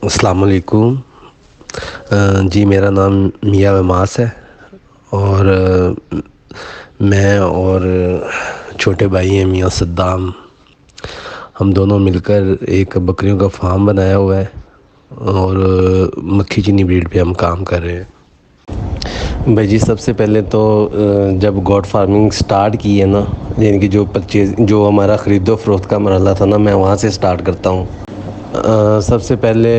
السلام علیکم۔ جی میرا نام میاں وماس ہے، اور میں اور چھوٹے بھائی ہیں میاں صدام، ہم دونوں مل کر ایک بکریوں کا فارم بنایا ہوا ہے، اور مکھی چینی بریڈ پہ ہم کام کر رہے ہیں۔ بھائی جی سب سے پہلے تو جب گوٹ فارمنگ سٹارٹ کی ہے نا، یعنی کہ جو ہمارا خرید و فروخت کا مرحلہ تھا نا، میں وہاں سے سٹارٹ کرتا ہوں۔ سب سے پہلے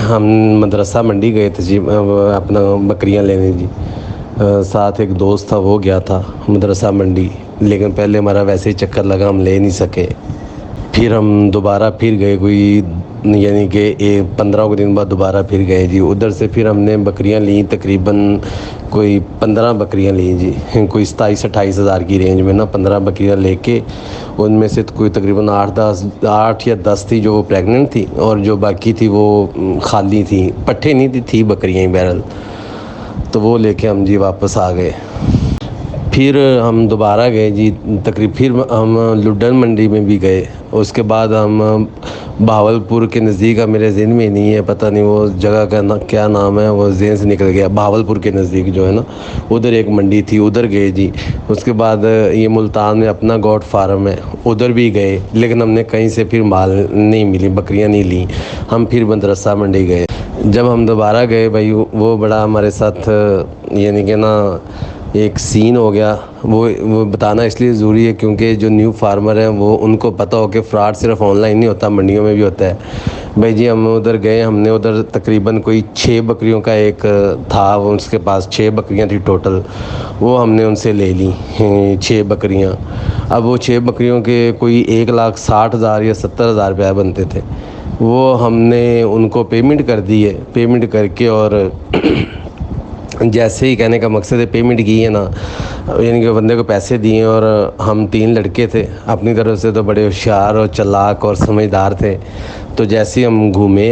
ہم مدرسہ منڈی گئے تھے جی، اپنا بکریاں لینے جی۔ ساتھ ایک دوست تھا، وہ گیا تھا مدرسہ منڈی، لیکن پہلے ہمارا ویسے ہی چکر لگا، ہم لے نہیں سکے۔ پھر ہم دوبارہ پھر گئے، کوئی یعنی کہ 15 دن بعد دوبارہ پھر گئے جی۔ ادھر سے پھر ہم نے بکریاں لیں، تقریباً کوئی 15 بکریاں لیں جی، کوئی 27-28 ہزار کی رینج میں نا 15 بکریاں لے کے، ان میں سے کوئی تقریباً 8 یا 10 تھی جو پریگننٹ تھی، اور جو باقی تھی وہ خالی تھی، پٹھے نہیں تھی بکریاں ہی بہرحال۔ تو وہ لے کے ہم جی واپس آ گئے۔ پھر ہم دوبارہ گئے جی، پھر ہم لڈن منڈی میں بھی گئے۔ اس کے بعد ہم بہاولپور کے نزدیک، میرے ذہن میں نہیں ہے، پتہ نہیں وہ جگہ کا کیا نام ہے، وہ ذہن سے نکل گیا۔ بہاولپور کے نزدیک جو ہے نا، ادھر ایک منڈی تھی، ادھر گئے جی۔ اس کے بعد یہ ملتان میں اپنا گوٹ فارم ہے، ادھر بھی گئے، لیکن ہم نے کہیں سے پھر مال نہیں ملی، بکریاں نہیں لیں۔ ہم پھر مدرسہ منڈی گئے۔ جب ہم دوبارہ گئے بھائی، وہ بڑا ہمارے ساتھ یعنی کہ نا ایک سین ہو گیا۔ وہ بتانا اس لیے ضروری ہے کیونکہ جو نیو فارمر ہیں وہ ان کو پتہ ہو کہ فراڈ صرف آن لائن نہیں ہوتا، منڈیوں میں بھی ہوتا ہے۔ بھائی جی ہم ادھر گئے، ہم نے ادھر تقریباً کوئی 6 بکریوں کا ایک تھا، وہ اس کے پاس 6 بکریاں تھی ٹوٹل، وہ ہم نے ان سے لے لیں 6 بکریاں۔ اب وہ 6 بکریوں کے کوئی 1,60,000 یا 70,000 روپیہ بنتے تھے، وہ ہم نے ان کو پیمنٹ کر دی ہے۔ پیمنٹ کر کے اور جیسے ہی کہنے کا مقصد ہے پیمنٹ کی ہے نا، یعنی کہ بندے کو پیسے دیے، اور ہم 3 لڑکے تھے، اپنی طرف سے تو بڑے ہوشیار اور چلاک اور سمجھدار تھے۔ تو جیسے ہی ہم گھومے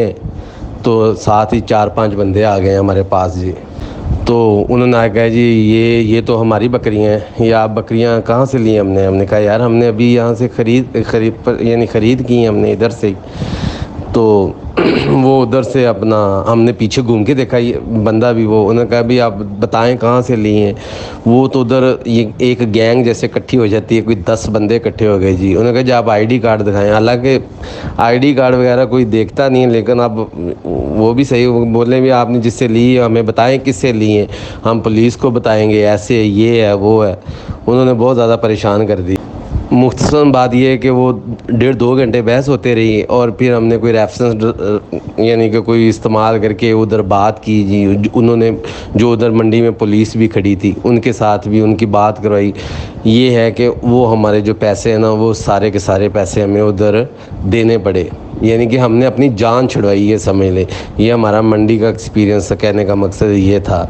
تو ساتھ ہی 4-5 بندے آ گئے ہمارے پاس جی۔ تو انہوں نے کہا جی یہ تو ہماری بکریاں ہیں، یہ آپ بکریاں کہاں سے لی؟ ہم نے کہا یار ہم نے ابھی یہاں سے خرید کی ہیں ہم نے ادھر سے۔ تو وہ ادھر سے اپنا ہم نے پیچھے گھوم کے دیکھا، یہ بندہ بھی، وہ انہوں نے کہا بھی آپ بتائیں کہاں سے لی ہیں؟ وہ تو ادھر یہ ایک گینگ جیسے اکٹھی ہو جاتی ہے، کوئی 10 بندے اکٹھے ہو گئے جی۔ انہوں نے کہا جی آپ ID کارڈ دکھائیں۔ حالانکہ ID کارڈ وغیرہ کوئی دیکھتا نہیں ہے، لیکن اب وہ بھی صحیح بولیں بھی آپ نے جس سے لی ہے ہمیں بتائیں کس سے لی ہیں، ہم پولیس کو بتائیں گے، ایسے یہ ہے وہ ہے۔ انہوں نے بہت زیادہ پریشان کر دی۔ مختصراً بات یہ ہے کہ وہ 1.5-2 گھنٹے بحث ہوتے رہی، اور پھر ہم نے کوئی ریفرنس یعنی کہ کوئی استعمال کر کے ادھر بات کی جی۔ انہوں نے جو ادھر منڈی میں پولیس بھی کھڑی تھی ان کے ساتھ بھی ان کی بات کروائی۔ یہ ہے کہ وہ ہمارے جو پیسے ہیں نا، وہ سارے کے سارے پیسے ہمیں ادھر دینے پڑے، یعنی کہ ہم نے اپنی جان چھڑوائی، یہ سمجھ لیں۔ یہ ہمارا منڈی کا ایکسپیرینس کہنے کا مقصد یہ تھا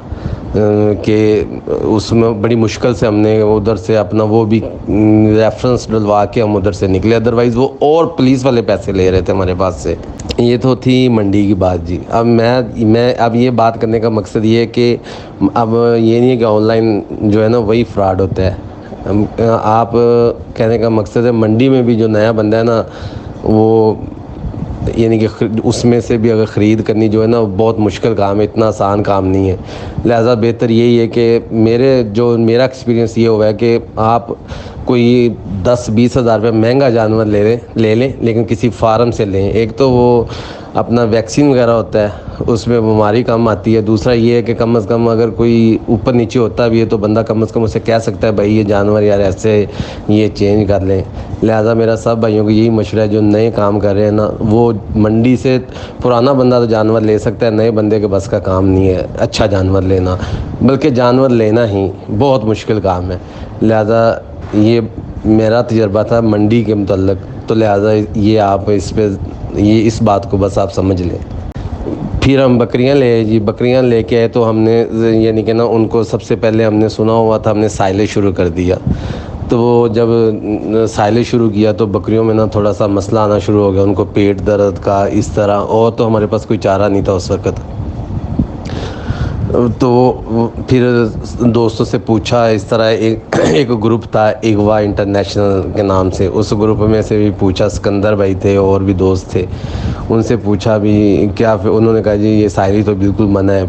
کہ اس میں بڑی مشکل سے ہم نے ادھر سے اپنا وہ بھی ریفرنس ڈلوا کے ہم ادھر سے نکلے، ادروائز وہ اور پولیس والے پیسے لے رہے تھے ہمارے پاس سے۔ یہ تو تھی منڈی کی بات جی۔ اب میں اب یہ بات کرنے کا مقصد یہ ہے کہ اب یہ نہیں ہے کہ آن لائن جو ہے نا وہی فراڈ ہوتا ہے۔ آپ کہنے کا مقصد ہے منڈی میں بھی جو نیا بندہ ہے نا، وہ یعنی کہ اس میں سے بھی اگر خرید کرنی جو ہے نا، بہت مشکل کام ہے، اتنا آسان کام نہیں ہے۔ لہٰذا بہتر یہی ہے کہ میرا ایکسپیرینس یہ ہوا ہے کہ آپ کوئی 10-20 ہزار روپے مہنگا جانور لے لیں، لیکن کسی فارم سے لیں۔ ایک تو وہ اپنا ویکسین وغیرہ ہوتا ہے، اس میں بیماری کم آتی ہے۔ دوسرا یہ ہے کہ کم از کم اگر کوئی اوپر نیچے ہوتا بھی ہے تو بندہ کم از کم اسے کہہ سکتا ہے بھائی یہ جانور یار ایسے یہ چینج کر لیں۔ لہٰذا میرا سب بھائیوں کو یہی مشورہ ہے جو نئے کام کر رہے ہیں نا، وہ منڈی سے پرانا بندہ تو جانور لے سکتا ہے، نئے بندے کے بس کا کام نہیں ہے اچھا جانور لینا، بلکہ جانور لینا ہی بہت مشکل کام ہے۔ لہٰذا یہ میرا تجربہ تھا منڈی کے متعلق، تو لہٰذا یہ آپ اس بات کو بس آپ سمجھ لیں۔ پھر ہم بکریاں لے کے آئے تو ہم نے یعنی کہ نا ان کو سب سے پہلے ہم نے سنا ہوا تھا، ہم نے سائلے شروع کر دیا۔ تو وہ جب سائلے شروع کیا تو بکریوں میں نا تھوڑا سا مسئلہ آنا شروع ہو گیا، ان کو پیٹ درد کا اس طرح، اور تو ہمارے پاس کوئی چارہ نہیں تھا اس وقت۔ تو پھر دوستوں سے پوچھا، اس طرح ایک گروپ تھا اغوا انٹرنیشنل کے نام سے، اس گروپ میں سے بھی پوچھا، سکندر بھائی تھے اور بھی دوست تھے، ان سے پوچھا بھی کیا، انہوں نے کہا جی یہ سائلج تو بالکل منع ہے۔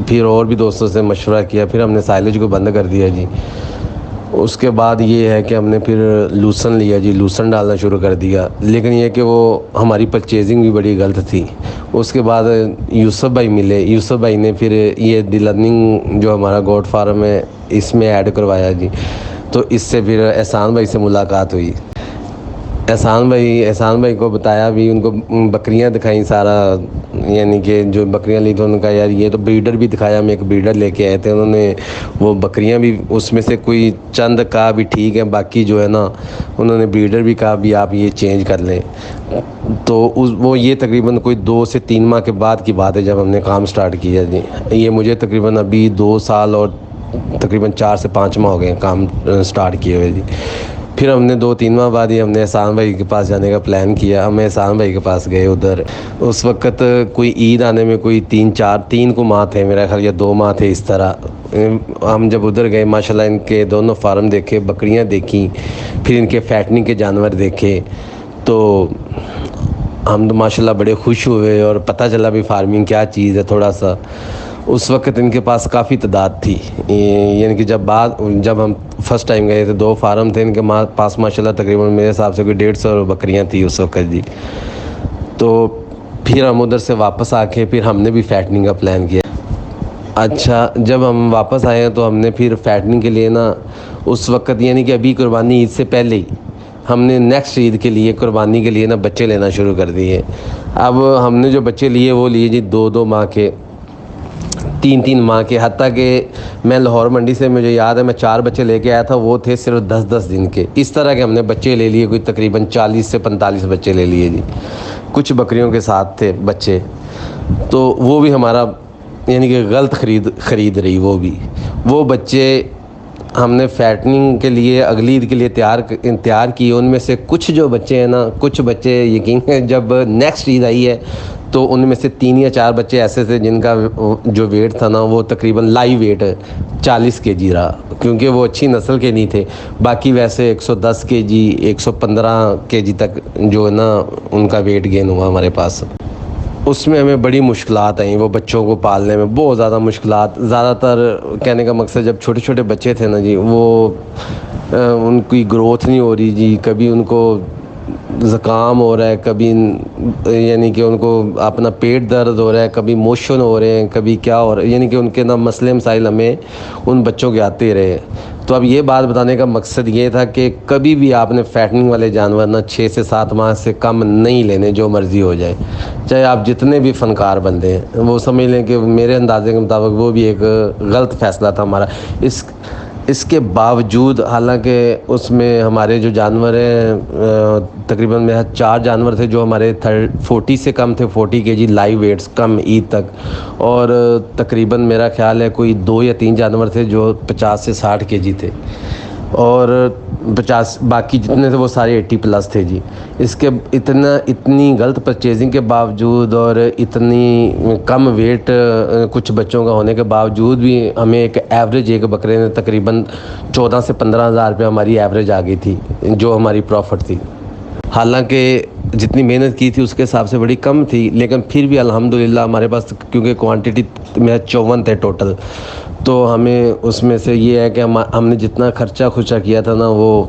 پھر اور بھی دوستوں سے مشورہ کیا، پھر ہم نے سائلج کو بند کر دیا جی۔ اس کے بعد یہ ہے کہ ہم نے پھر لوسن لیا جی، لوسن ڈالنا شروع کر دیا، لیکن یہ کہ وہ ہماری پرچیزنگ بھی بڑی غلط تھی۔ اس کے بعد یوسف بھائی ملے، یوسف بھائی نے پھر یہ دی لرننگ جو ہمارا گوٹ فارم ہے اس میں ایڈ کروایا جی، تو اس سے پھر احسان بھائی سے ملاقات ہوئی۔ احسان بھائی کو بتایا بھی، ان کو بکریاں دکھائیں سارا، یعنی کہ جو بکریاں لی تو انہوں نے کہا یار یہ تو بریڈر بھی دکھایا، ہم ایک بریڈر لے کے آئے تھے، انہوں نے وہ بکریاں بھی اس میں سے کوئی چند کہا بھی ٹھیک ہے، باقی جو ہے نا انہوں نے بریڈر بھی کہا بھی آپ یہ چینج کر لیں۔ تو وہ یہ تقریباً کوئی 2 سے 3 ماہ کے بعد کی بات ہے جب ہم نے کام سٹارٹ کیا جی۔ یہ مجھے تقریباً ابھی 2 سال اور تقریباً 4 سے 5 ماہ ہو گئے ہیں کام سٹارٹ کیے ہوئے جی۔ پھر ہم نے 2-3 ماہ بعد ہی ہم نے احسان بھائی کے پاس جانے کا پلان کیا، ہم احسان بھائی کے پاس گئے ادھر۔ اس وقت کوئی عید آنے میں کوئی 3 کو ماہ تھے میرا خیال، یا 2 ماہ تھے اس طرح۔ ہم جب ادھر گئے ماشاءاللہ ان کے دونوں فارم دیکھے، بکریاں دیکھیں، پھر ان کے فیٹنگ کے جانور دیکھے، تو ہم تو ماشاءاللہ بڑے خوش ہوئے اور پتہ چلا بھی فارمنگ کیا چیز ہے تھوڑا سا۔ اس وقت ان کے پاس کافی تعداد تھی، یعنی کہ جب ہم فرسٹ ٹائم گئے تھے 2 فارم تھے ان کے پاس ماشاءاللہ، تقریباً میرے حساب سے کوئی 150 بکریاں تھیں اس وقت جی۔ تو پھر ہم ادھر سے واپس آ کے پھر ہم نے بھی فیٹنگ کا پلان کیا۔ اچھا، جب ہم واپس آئے ہیں تو ہم نے پھر فیٹنگ کے لیے نا اس وقت، یعنی کہ ابھی قربانی عید سے پہلے ہی ہم نے نیکسٹ عید کے لیے قربانی کے لیے نا بچے لینا شروع کر دیے۔ اب ہم نے جو بچے لیے وہ لیے جی 2-2 ماہ کے، 3-3 ماہ کے، حتیٰ کہ میں لاہور منڈی سے مجھے یاد ہے میں 4 بچے لے کے آیا تھا، وہ تھے صرف 10-10 دن کے۔ اس طرح کے ہم نے بچے لے لیے، کوئی تقریباً 40 سے 45 بچے لے لیے جی، کچھ بکریوں کے ساتھ تھے بچے۔ تو وہ بھی ہمارا یعنی کہ غلط خرید رہی، وہ بچے ہم نے فیٹنگ کے لیے اگلی عید کے لیے تیار کیے۔ ان میں سے کچھ جو بچے ہیں نا، کچھ بچے یقین ہے جب نیکسٹ عید آئی ہے تو ان میں سے 3 یا 4 بچے ایسے تھے جن کا جو ویٹ تھا نا وہ تقریباً لائیو ویٹ 40 کے جی رہا، کیونکہ وہ اچھی نسل کے نہیں تھے۔ باقی ویسے 110 کے جی 115 کے جی تک جو ہے نا ان کا ویٹ گین ہوا ہمارے پاس۔ اس میں ہمیں بڑی مشکلات آئیں، وہ بچوں کو پالنے میں بہت زیادہ مشکلات۔ زیادہ تر کہنے کا مقصد جب چھوٹے چھوٹے بچے تھے نا جی، وہ ان کی گروتھ نہیں ہو رہی جی، کبھی ان کو زکام ہو رہا ہے، کبھی یعنی کہ ان کو اپنا پیٹ درد ہو رہا ہے، کبھی موشن ہو رہے ہیں، کبھی کیا ہو رہا ہے، یعنی کہ ان کے نا مسئلے مسائل ہمیں ان بچوں کے آتے رہے۔ تو اب یہ بات بتانے کا مقصد یہ تھا کہ کبھی بھی آپ نے فیٹنگ والے جانور نا 6 سے 7 ماہ سے کم نہیں لینے، جو مرضی ہو جائے، چاہے آپ جتنے بھی فنکار بندے ہیں۔ وہ سمجھ لیں کہ میرے اندازے کے مطابق وہ بھی ایک غلط فیصلہ تھا ہمارا۔ اس کے باوجود حالانکہ اس میں ہمارے جو جانور ہیں تقریباً میرا 4 جانور تھے جو ہمارے 40 سے کم تھے، 40 کے جی لائیو ویٹس کم عید تک، اور تقریباً میرا خیال ہے کوئی 2 یا 3 جانور تھے جو 50 سے 60 کے جی تھے، اور 50 باقی جتنے تھے وہ سارے 80 پلس تھے جی۔ اتنی غلط پرچیزنگ کے باوجود اور اتنی کم ویٹ کچھ بچوں کا ہونے کے باوجود بھی ہمیں ایک بکرے نے تقریباً 14 سے 15 ہزار روپے ہماری ایوریج آ گئی تھی، جو ہماری پروفٹ تھی۔ حالانکہ جتنی محنت کی تھی اس کے حساب سے بڑی کم تھی، لیکن پھر بھی الحمدللہ ہمارے پاس کیونکہ کوانٹٹی میں 54 تھے ٹوٹل، تو ہمیں اس میں سے یہ ہے کہ ہم نے جتنا خرچہ کیا تھا نا وہ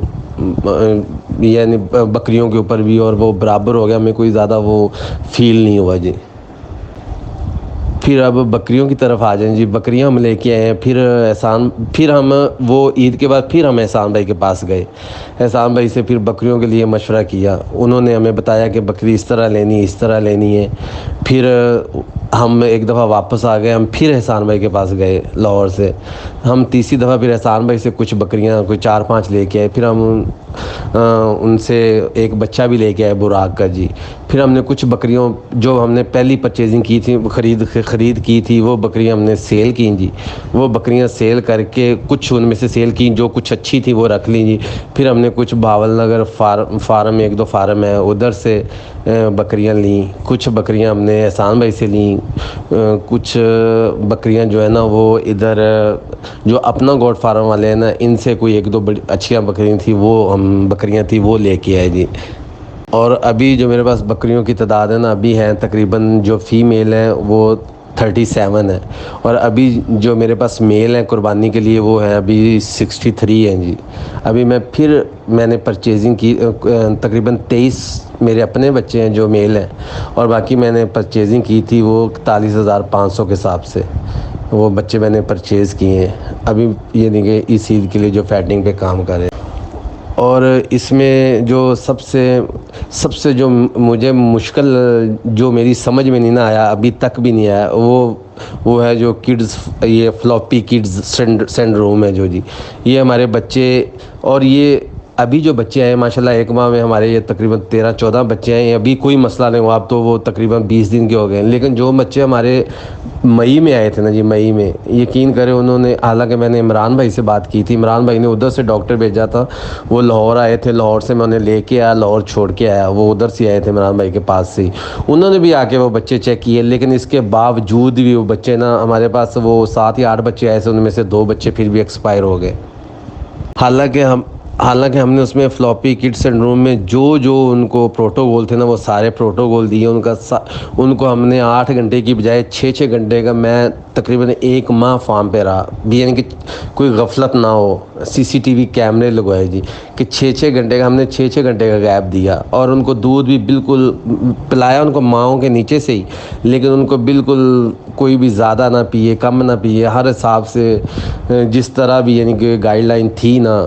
یعنی بکریوں کے اوپر بھی، اور وہ برابر ہو گیا، ہمیں کوئی زیادہ وہ فیل نہیں ہوا جی۔ پھر اب بکریوں کی طرف آ جائیں جی۔ بکریاں ہم لے کے آئے ہیں، پھر ہم وہ عید کے بعد پھر ہم احسان بھائی کے پاس گئے، احسان بھائی سے پھر بکریوں کے لیے مشورہ کیا، انہوں نے ہمیں بتایا کہ بکری اس طرح لینی ہے، اس طرح لینی ہے۔ پھر ہم ایک دفعہ واپس آ گئے، ہم پھر احسان بھائی کے پاس گئے لاہور سے، ہم تیسری دفعہ پھر احسان بھائی سے کچھ بکریاں کوئی 4-5 لے کے آئے۔ پھر ہم ان سے ایک بچہ بھی لے کے آئے براق کا جی. پھر ہم نے کچھ بکریوں جو ہم نے پہلی پرچیزنگ کی تھی خرید کی تھی وہ بکریاں ہم نے سیل کیں جی. وہ بکریاں سیل کر کے کچھ ان میں سے سیل کیں جو کچھ اچھی تھی وہ رکھ لیں جی. پھر ہم نے کچھ باول نگر فارم 1-2 فارم ہے ادھر سے بکریاں لیں. کچھ بکریاں ہم نے احسان بھائی سے لیں. کچھ بکریاں جو ہے نا وہ ادھر جو اپنا گوٹ فارم والے ہیں نا ان سے کوئی 1-2 بڑی اچھیاں بکریاں تھیں وہ لے کے آئے جی. اور ابھی جو میرے پاس بکریوں کی تعداد ہے نا ابھی ہیں تقریباً جو فیمیل ہیں وہ 37 ہے. اور ابھی جو میرے پاس میل ہیں قربانی کے لیے وہ ہیں ابھی 63 ہیں جی. ابھی میں نے پرچیزنگ کی تقریباً 23 میرے اپنے بچے ہیں جو میل ہیں اور باقی میں نے پرچیزنگ کی تھی وہ 41,500 کے حساب سے وہ بچے میں نے پرچیز کیے ہیں. ابھی یہ نہیں کہ اس عید کے لیے جو فیٹنگ پہ کام کریں. اور اس میں جو سب سے جو مجھے مشکل جو میری سمجھ میں نہیں نہ آیا ابھی تک بھی نہیں آیا وہ ہے جو کڈز یہ فلاپی کڈز سنڈروم ہے جو جی. یہ ہمارے بچے اور یہ ابھی جو بچے آئے ماشاءاللہ ایک ماہ میں ہمارے یہ تقریباً 13-14 بچے ہیں. ابھی کوئی مسئلہ نہیں ہوا اب تو وہ تقریباً 20 دن کے ہو گئے ہیں. لیکن جو بچے ہمارے مئی میں آئے تھے نا جی مئی میں یقین کریں انہوں نے حالانکہ میں نے عمران بھائی سے بات کی تھی. عمران بھائی نے ادھر سے ڈاکٹر بھیجا تھا. وہ لاہور آئے تھے. لاہور سے میں انہیں لے کے آیا لاہور چھوڑ کے آیا. وہ ادھر سے آئے تھے عمران بھائی کے پاس سے. انہوں نے بھی آ کے وہ بچے چیک کیے لیکن اس کے باوجود بھی وہ بچے نا ہمارے پاس وہ 7 یا 8 بچے آئے تھے ان میں سے 2 بچے پھر بھی ایکسپائر ہو گئے. حالانکہ ہم نے اس میں فلاپی کڈ سنڈروم میں جو ان کو پروٹوکول تھے نا وہ سارے پروٹوکول دیے. ان کو ہم نے 8 گھنٹے کی بجائے 6 گھنٹے کا میں تقریباً 1 ماہ فارم پہ رہا یعنی کہ کوئی غفلت نہ ہو. CCTV کیمرے لگوائے جی کہ 6 گھنٹے کا ہم نے 6 گھنٹے کا گیپ دیا. اور ان کو دودھ بھی بالکل پلایا ان کو ماؤں کے نیچے سے ہی لیکن ان کو بالکل کوئی بھی زیادہ نہ پیے کم نہ پیے ہر حساب سے جس طرح بھی یعنی کہ گائیڈ لائن تھی نا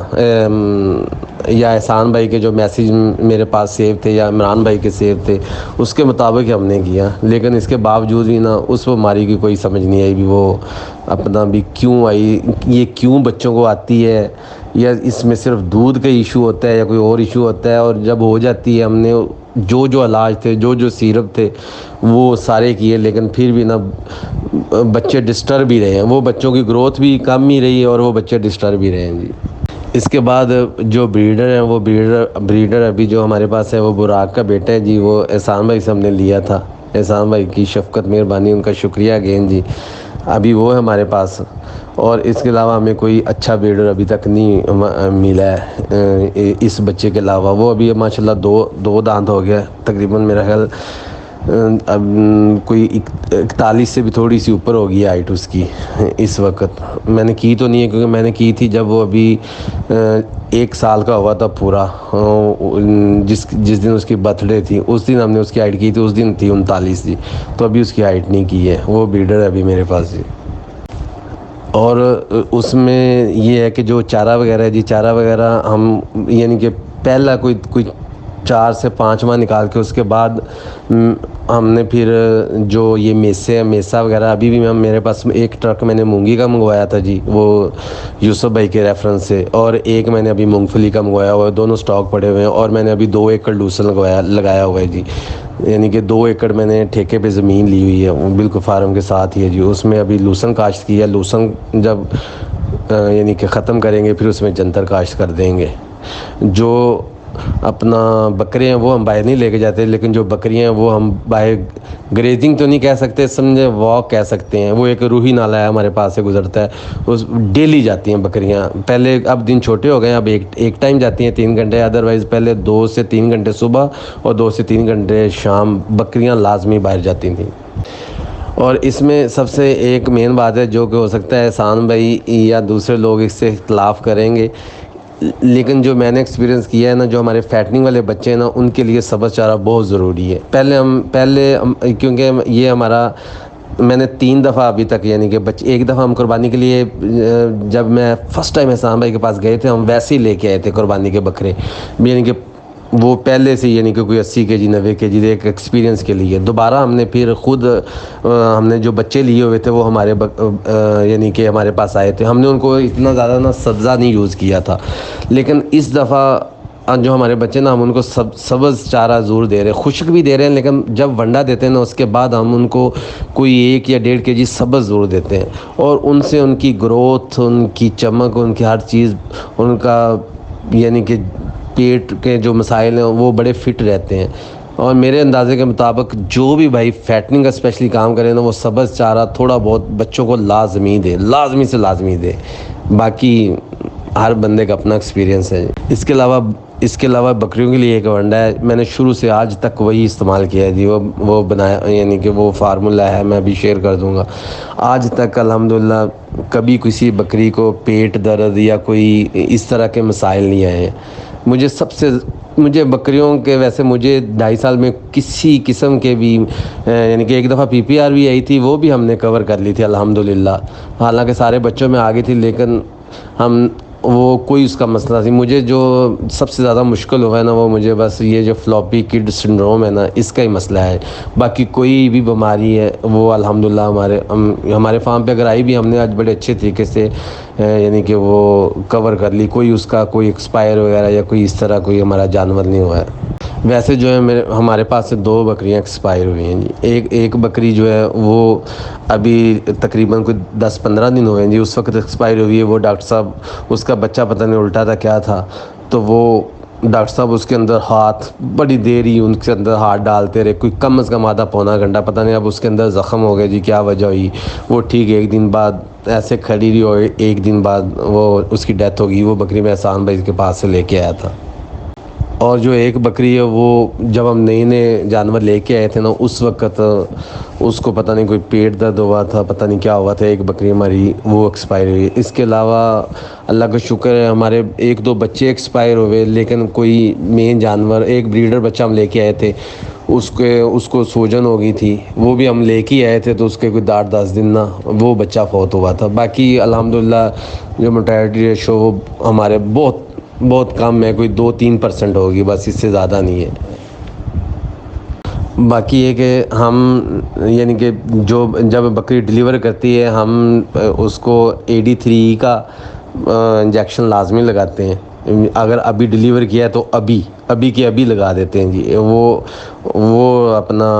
یا احسان بھائی کے جو میسیج میرے پاس سیو تھے یا عمران بھائی کے سیو تھے اس کے مطابق ہم نے کیا. لیکن اس کے باوجود بھی نا اس بیماری کی کوئی سمجھ نہیں آئی بھی وہ اپنا بھی کیوں آئی یہ کیوں بچوں کو آتی ہے یا اس میں صرف دودھ کا ایشو ہوتا ہے یا کوئی اور ایشو ہوتا ہے. اور جب ہو جاتی ہے ہم نے جو علاج تھے جو سیرپ تھے وہ سارے کیے لیکن پھر بھی نا بچے ڈسٹرب ہی رہے ہیں. وہ بچوں کی گروتھ بھی کم ہی رہی ہے اور وہ بچے ڈسٹرب ہی رہے ہیں جی. اس کے بعد جو بریڈر ہیں وہ بریڈر ابھی جو ہمارے پاس ہے وہ براق کا بیٹا ہے جی. وہ احسان بھائی سے ہم نے لیا تھا. احسان بھائی کی شفقت مہربانی ان کا شکریہ اگین جی. ابھی وہ ہے ہمارے پاس اور اس کے علاوہ ہمیں کوئی اچھا بریڈر ابھی تک نہیں ملا ہے اس بچے کے علاوہ. وہ ابھی ماشاءاللہ 2 دانت ہو گیا تقریباً میرا خیال اب کوئی 41 سے بھی تھوڑی سی اوپر ہوگی ہائٹ اس کی اس وقت. میں نے کی تو نہیں ہے کیونکہ میں نے کی تھی جب وہ ابھی 1 سال کا ہوا تھا پورا. جس دن اس کی برتھ ڈے تھی اس دن ہم نے اس کی ہائٹ کی تھی. اس دن تھی 39 جی. تو ابھی اس کی ہائٹ نہیں کی ہے. وہ بریڈر ہے ابھی میرے پاس جی. اور اس میں یہ ہے کہ جو چارہ وغیرہ ہے جی چارہ وغیرہ ہم یعنی کہ پہلا کوئی 4 سے 5 ماہ نکال کے اس کے بعد ہم نے پھر جو یہ میسا وغیرہ ابھی بھی میرے پاس 1 ٹرک میں نے مونگی کا منگوایا تھا جی وہ یوسف بھائی کے ریفرنس سے. اور 1 میں نے ابھی مونگ پھلی کا منگوایا ہوا ہے. دونوں سٹاک پڑے ہوئے ہیں. اور میں نے ابھی 2 ایکڑ لوسن لگایا ہوا ہے جی. یعنی کہ 2 ایکڑ میں نے ٹھیکے پہ زمین لی ہوئی ہے وہ بالکل فارم کے ساتھ ہی ہے جی. اس میں ابھی لوسن کاشت کی ہے. لوسن جب یعنی کہ ختم کریں گے پھر اس میں جنتر کاشت کر دیں گے. جو اپنا بکرے ہیں وہ ہم باہر نہیں لے کے جاتے لیکن جو بکریاں ہیں وہ ہم باہر گریزنگ تو نہیں کہہ سکتے سمجھے واک کہہ سکتے ہیں. وہ ایک روحی نالہ ہے ہمارے پاس سے گزرتا ہے. اس ڈیلی جاتی ہیں بکریاں. پہلے اب دن چھوٹے ہو گئے ہیں اب ایک ٹائم جاتی ہیں 3 گھنٹے. ادروائز پہلے 2 سے 3 گھنٹے صبح اور 2 سے 3 گھنٹے شام بکریاں لازمی باہر جاتی تھیں. اور اس میں سب سے ایک مین بات ہے جو کہ ہو سکتا ہے احسان بھائی یا دوسرے لوگ اس سے اختلاف کریں گے لیکن جو میں نے ایکسپیرینس کیا ہے نا جو ہمارے فیٹنگ والے بچے ہیں نا ان کے لیے صبر چارہ بہت ضروری ہے. پہلے کیونکہ یہ ہمارا میں نے 3 دفعہ ابھی تک یعنی کہ ایک دفعہ ہم قربانی کے لیے جب میں فرسٹ ٹائم احسان بھائی کے پاس گئے تھے ہم ویسے ہی لے کے آئے تھے قربانی کے بکرے یعنی کہ وہ پہلے سے یعنی کہ کوئی 80 کے جی 90 کے جی ایک ایکسپیرینس کے لیے. دوبارہ ہم نے پھر خود ہم نے جو بچے لیے ہوئے تھے وہ ہمارے یعنی کہ ہمارے پاس آئے تھے. ہم نے ان کو اتنا زیادہ نا سبزہ نہیں یوز کیا تھا لیکن اس دفعہ جو ہمارے بچے نا ہم ان کو سبز چارہ ضرور دے رہے ہیں، خشک بھی دے رہے ہیں، لیکن جب ونڈا دیتے ہیں نا اس کے بعد ہم ان کو کوئی 1 یا 1.5 kg سبز ضرور دیتے ہیں، اور ان سے ان کی گروتھ، ان کی چمک، ان کی ہر چیز، ان کا یعنی کہ پیٹ کے جو مسائل ہیں وہ بڑے فٹ رہتے ہیں۔ اور میرے اندازے کے مطابق جو بھی بھائی فیٹنگ کا اسپیشلی کام کرے نا وہ سبز چارہ تھوڑا بہت بچوں کو لازمی دے، لازمی سے لازمی دے۔ باقی ہر بندے کا اپنا ایکسپیرینس ہے۔ اس کے علاوہ بکریوں کے لیے ایک ونڈا ہے، میں نے شروع سے آج تک وہی استعمال کیا ہے جی، وہ بنایا، یعنی کہ وہ فارمولہ ہے، میں بھی شیئر کر دوں گا۔ آج تک الحمدللہ کبھی کسی بکری کو پیٹ درد یا کوئی اس طرح کے مسائل نہیں آئے ہیں۔ مجھے بکریوں کے ویسے مجھے 2.5 سال میں کسی قسم کے بھی یعنی کہ ایک دفعہ PPR بھی آئی تھی، وہ بھی ہم نے کور کر لی تھی الحمدللہ، حالانکہ سارے بچوں میں آگئی تھی، لیکن وہ کوئی اس کا مسئلہ نہیں۔ مجھے جو سب سے زیادہ مشکل ہوا ہے نا وہ مجھے بس یہ جو فلاپی کڈ سنڈروم ہے نا اس کا ہی مسئلہ ہے، باقی کوئی بھی بیماری ہے وہ الحمدللہ ہمارے فارم پہ اگر آئی بھی ہم نے آج بڑے اچھے طریقے سے یعنی کہ وہ کور کر لی، کوئی اس کا کوئی ایکسپائر وغیرہ یا کوئی اس طرح کوئی ہمارا جانور نہیں ہوا ہے۔ ویسے جو ہے ہمارے پاس سے 2 بکریاں ایکسپائر ہوئی ہیں جی۔ ایک بکری جو ہے وہ ابھی تقریباً کوئی 10-15 دن ہوئے ہیں جی، اس وقت ایکسپائر ہوئی ہے۔ وہ ڈاکٹر صاحب اس کا بچہ پتہ نہیں الٹا تھا کیا تھا، تو وہ ڈاکٹر صاحب اس کے اندر بڑی دیر ہی ان کے اندر ہاتھ ڈالتے رہے، کوئی کم از کم آدھا پونا گھنٹہ، پتہ نہیں اب اس کے اندر زخم ہو گئے جی، کیا وجہ ہوئی۔ وہ ٹھیک 1 دن بعد ایسے کھڑی رہی، اور 1 دن بعد وہ اس کی ڈیتھ ہوگی۔ وہ بکری میں احسان بھائی کے پاس سے لے کے آیا تھا۔ اور جو ایک بکری ہے وہ جب ہم نئے جانور لے کے آئے تھے نا اس وقت اس کو پتہ نہیں کوئی پیٹ درد ہوا تھا، پتہ نہیں کیا ہوا تھا، ایک بکری ہماری وہ ایکسپائر ہوئی۔ اس کے علاوہ اللہ کا شکر ہے ہمارے 1-2 بچے ایکسپائر ہوئے، لیکن کوئی مین جانور ایک بریڈر بچہ ہم لے کے آئے تھے، اس کو سوجن ہو گئی تھی، وہ بھی ہم لے کے آئے تھے، تو اس کے کوئی 8-10 دن نا وہ بچہ فوت ہوا تھا۔ باقی الحمدللہ جو mortality ریشو وہ ہمارے بہت کم ہے، کوئی 2-3% ہوگی، بس اس سے زیادہ نہیں ہے۔ باقی یہ کہ ہم یعنی کہ جب بکری ڈیلیور کرتی ہے ہم اس کو AD3 کا انجیکشن لازمی لگاتے ہیں۔ اگر ابھی ڈیلیور کیا ہے تو ابھی کے ابھی لگا دیتے ہیں جی، وہ اپنا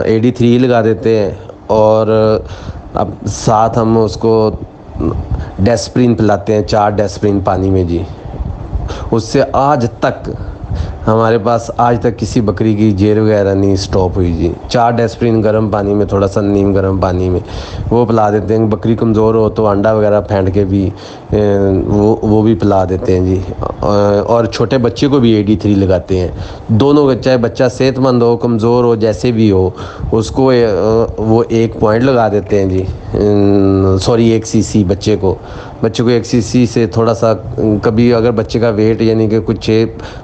AD3 لگا دیتے ہیں، اور اب ساتھ ہم اس کو ڈیسپرین پلاتے ہیں، 4 ڈیسپرین پانی میں جی۔ اس سے آج تک ہمارے پاس کسی بکری کی جیر وغیرہ نہیں سٹاپ ہوئی جی۔ 4 ڈیسپرین گرم پانی میں، تھوڑا سا نیم گرم پانی میں وہ پلا دیتے ہیں۔ بکری کمزور ہو تو انڈا وغیرہ پھینٹ کے بھی وہ بھی پلا دیتے ہیں جی۔ اور چھوٹے بچے کو بھی AD3 لگاتے ہیں، دونوں کا، چاہے بچہ صحت مند ہو، کمزور ہو، جیسے بھی ہو، اس کو وہ 1 پوائنٹ لگا دیتے ہیں جی، 1 cc بچے کو 1 cc سے تھوڑا سا، کبھی اگر بچے کا ویٹ یعنی کہ کچھ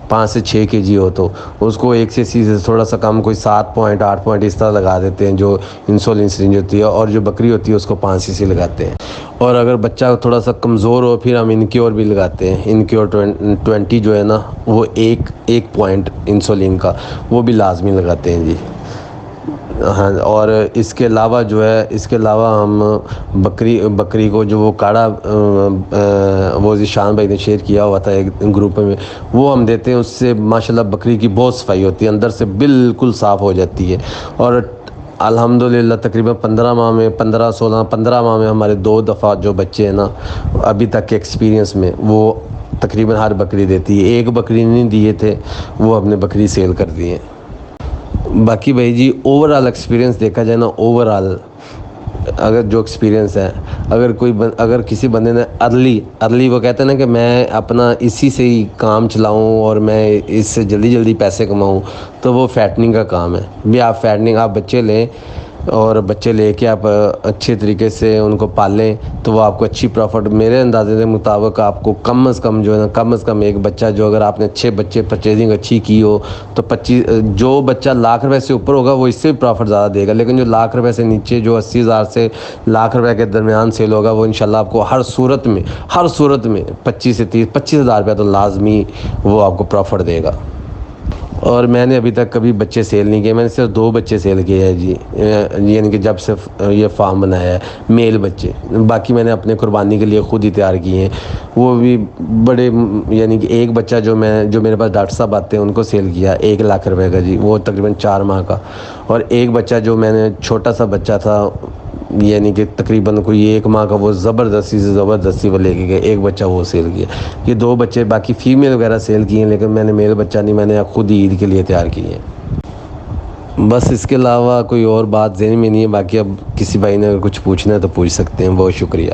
5 سے 6 kg ہو تو اس کو 1 cc سے تھوڑا سا کم، کوئی 7 پوائنٹ 8 پوائنٹ اس طرح لگا دیتے ہیں، جو انسولین سرنج ہوتی ہے، اور جو بکری ہوتی ہے اس کو 5 cc لگاتے ہیں۔ اور اگر بچہ تھوڑا سا کمزور ہو پھر ہم انکیور بھی لگاتے ہیں، انکیور 20 جو ہے نا وہ ایک پوائنٹ انسولین کا وہ بھی لازمی لگاتے ہیں جی۔ ہاں، اور اس کے علاوہ ہم بکری کو جو وہ کاڑھا وہ ذیشان بھائی نے شیئر کیا ہوا تھا ایک گروپ میں، وہ ہم دیتے ہیں، اس سے ماشاءاللہ بکری کی بہت صفائی ہوتی ہے، اندر سے بالکل صاف ہو جاتی ہے۔ اور الحمدللہ تقریباً 15 ماہ میں ہمارے 2 دفعہ جو بچے ہیں نا ابھی تک کے ایکسپیرینس میں وہ تقریباً ہر بکری دیتی ہے۔ ایک بکری نہیں دیے تھے، وہ اپنے بکری سیل کر دی ہیں۔ باقی بھائی جی اوورآل ایکسپیرینس دیکھا جائے نا، اوورآل اگر جو ایکسپیرینس ہے، اگر کسی بندے نے ارلی وہ کہتے ہیں نا کہ میں اپنا اسی سے ہی کام چلاؤں اور میں اس سے جلدی پیسے کماؤں، تو وہ فیٹننگ کا کام ہے بھی۔ آپ بچے لیں، اور بچے لے کے آپ اچھے طریقے سے ان کو پالیں تو وہ آپ کو اچھی پروفٹ، میرے اندازے کے مطابق آپ کو کم از کم ایک بچہ، جو اگر آپ نے اچھے بچے پرچیزنگ اچھی کی ہو تو جو بچہ ₹1,00,000 سے اوپر ہوگا وہ اس سے بھی پروفٹ زیادہ دے گا، لیکن جو ₹1,00,000 سے نیچے، جو 80,000 سے ₹1,00,000 کے درمیان سیل ہوگا، وہ انشاءاللہ آپ کو ہر صورت میں 25,000 سے 30,000 روپے تو لازمی وہ آپ کو پروفٹ دے گا۔ اور میں نے ابھی تک کبھی بچے سیل نہیں کیے، میں نے صرف 2 بچے سیل کیے ہیں جی، یعنی کہ جب سے یہ فارم بنایا ہے، میل بچے، باقی میں نے اپنے قربانی کے لیے خود ہی تیار کیے ہیں، وہ بھی بڑے، یعنی کہ ایک بچہ جو میرے پاس ڈاکٹر صاحب آتے ہیں ان کو سیل کیا 1 لاکھ روپے کا جی، وہ تقریباً 4 ماہ کا، اور ایک بچہ جو میں نے چھوٹا سا بچہ تھا، یعنی کہ تقریباً کوئی 1 ماہ کا، وہ زبردستی وہ لے کے گئے، ایک بچہ وہ سیل کیا، یہ 2 بچے باقی فیمیل وغیرہ سیل کیے ہیں، لیکن میں نے میل بچہ نہیں، میں نے خود ہی عید کے لیے تیار کیے ہیں۔ بس اس کے علاوہ کوئی اور بات ذہن میں نہیں ہے، باقی اب کسی بھائی نے اگر کچھ پوچھنا ہے تو پوچھ سکتے ہیں، بہت شکریہ۔